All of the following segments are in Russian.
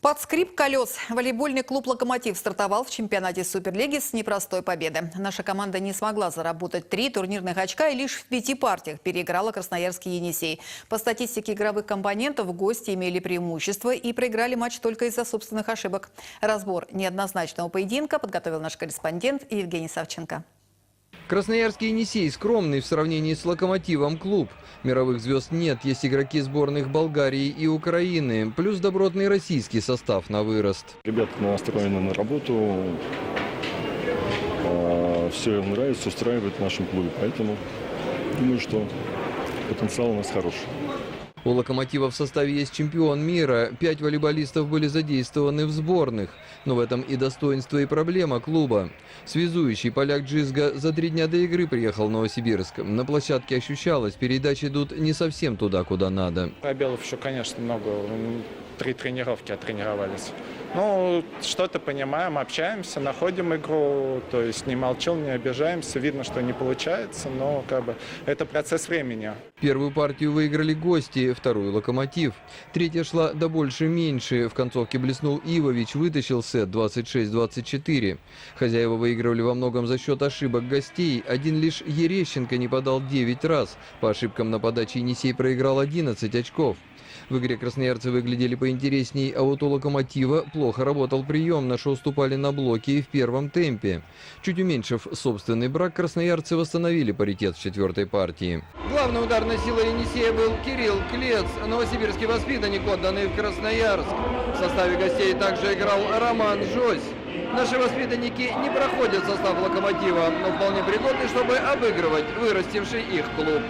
Под скрип колес волейбольный клуб «Локомотив» стартовал в чемпионате Суперлиги с непростой победы. Наша команда не смогла заработать 3 турнирных очка и лишь в 5 партиях переиграла красноярский «Енисей». По статистике игровых компонентов гости имели преимущество и проиграли матч только из-за собственных ошибок. Разбор неоднозначного поединка подготовил наш корреспондент Евгений Савченко. Красноярский «Енисей» скромный в сравнении с «Локомотивом» клуб. Мировых звезд нет, есть игроки сборных Болгарии и Украины, плюс добротный российский состав на вырост. Ребята настроены на работу, все им нравится, устраивает в нашем клубе, поэтому думаю, что потенциал у нас хороший. У «Локомотива» в составе есть чемпион мира, 5 волейболистов были задействованы в сборных. Но в этом и достоинство, и проблема клуба. Связующий поляк Джизга за 3 дня до игры приехал в Новосибирск. На площадке ощущалось, передачи идут не совсем туда, куда надо. Пробелов еще, конечно, много. 3 тренировки оттренировались. Ну, что-то понимаем, общаемся, находим игру. То есть не молчим, не обижаемся. Видно, что не получается, но это процесс времени. Первую партию выиграли гости, вторую «Локомотив». Третья шла до больше-меньше. В концовке блеснул Ивович, вытащил сет 26-24. Хозяева выигрывали во многом за счет ошибок гостей. Один лишь Ерещенко не подал 9 раз. По ошибкам на подаче «Енисей» проиграл 11 очков. В игре красноярцы выглядели поинтересней, а вот у «Локомотива» плохо работал прием, наши уступали на блоке и в первом темпе. Чуть уменьшив собственный брак, красноярцы восстановили паритет в 4-й партии. Главной ударной силой «Енисея» был Кирилл Клец, новосибирский воспитанник, отданный в Красноярск. В составе гостей также играл Роман Жось. Наши воспитанники не проходят состав «Локомотива», но вполне пригодны, чтобы обыгрывать вырастивший их клуб.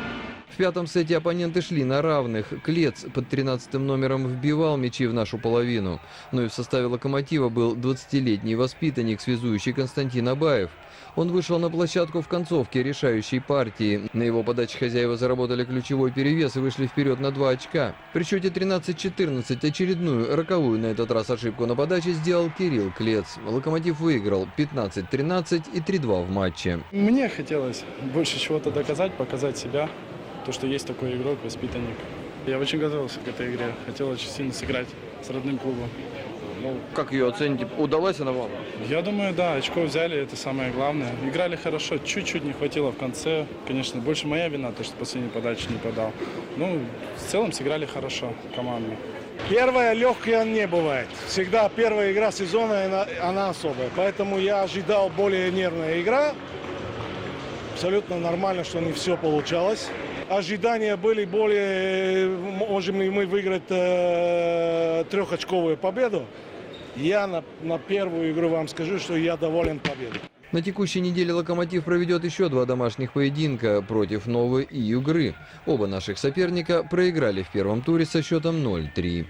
В 5-м сете оппоненты шли на равных. Клец под 13-м номером вбивал мячи в нашу половину. Но и в составе «Локомотива» был 20-летний воспитанник, связующий Константин Абаев. Он вышел на площадку в концовке решающей партии. На его подаче хозяева заработали ключевой перевес и вышли вперед на 2 очка. При счете 13-14 очередную, роковую на этот раз ошибку на подаче сделал Кирилл Клец. «Локомотив» выиграл 15-13 и 3-2 в матче. Мне хотелось больше чего-то доказать, показать себя. То, что есть такой игрок, воспитанник. Я очень готовился к этой игре. Хотел очень сильно сыграть с родным клубом. Ну, как ее оцените? Удалась она вам? Я думаю, да, очко взяли, это самое главное. Играли хорошо, чуть-чуть не хватило в конце. Конечно, больше моя вина, то, что последнюю подачу не подал. Ну, в целом сыграли хорошо командно. Первая легкая не бывает. Всегда первая игра сезона, она особая. Поэтому я ожидал более нервная игра. Абсолютно нормально, что не все получалось. Ожидания были более, можем ли мы выиграть 3-очковую победу. Я на первую игру вам скажу, что я доволен победой. На текущей неделе «Локомотив» проведет еще 2 домашних поединка против Новы и Югры. Оба наших соперника проиграли в первом туре со счетом 0-3.